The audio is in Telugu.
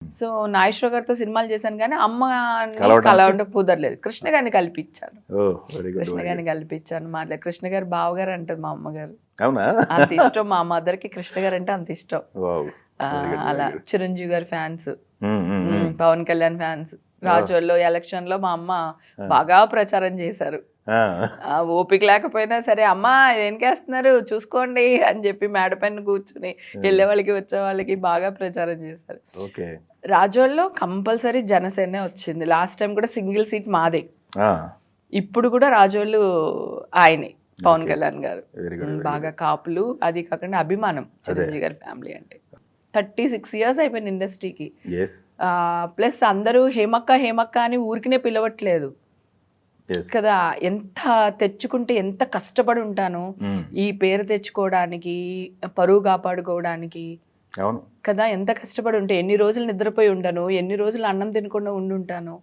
సో నాగేశ్వర గారితో సినిమాలు చేశాను కానీ అమ్మ కలవడానికి? కలవడానికి కుదరలేదు. కృష్ణ గారిని కల్పించాను. ఓ వెరీ గుడ్. కృష్ణ గారిని కల్పించాను. కృష్ణ గారు బావగారు అంటది మా అమ్మగారు. అవునా? అంత ఇష్టం మా మదర్ కి కృష్ణ గారు అంటే అంత ఇష్టం. వావ్. అలా చిరంజీవి గారి ఫ్యాన్స్, పవన్ కళ్యాణ్ ఫ్యాన్స్. రాజోల్లో ఎలక్షన్ లో మా అమ్మ బాగా ప్రచారం చేశారు. ఓపిక లేకపోయినా సరే అమ్మా దేనికేస్తున్నారు చూసుకోండి అని చెప్పి మేడ పైన కూర్చుని వెళ్ళే వాళ్ళకి వచ్చే వాళ్ళకి బాగా ప్రచారం చేశారు. ఓకే. రాజోల్లో కంపల్సరీ జనసేనే వచ్చింది. లాస్ట్ టైం కూడా సింగిల్ సీట్ మాదే. ఇప్పుడు కూడా రాజోళ్ళు ఆయనే, పవన్ కళ్యాణ్ గారు. బాగా కాపులు, అది కాకుండా అభిమానం చిరంజీవి గారి ఫ్యామిలీ అంటే. 36 years అయిపోయింది ఇండస్ట్రీకి. ప్లస్ అందరూ హేమక్క హేమక్క అని ఊరికినే పిలవట్లేదు కదా. ఎంత తెచ్చుకుంటే ఎంత కష్టపడి ఉంటాను ఈ పేరు తెచ్చుకోవడానికి, పరువు కాపాడుకోవడానికి కదా. ఎంత కష్టపడి ఉంటే ఎన్ని రోజులు నిద్రపోయి ఉండను, ఎన్ని రోజులు అన్నం తినకుండా ఉండుంటాను.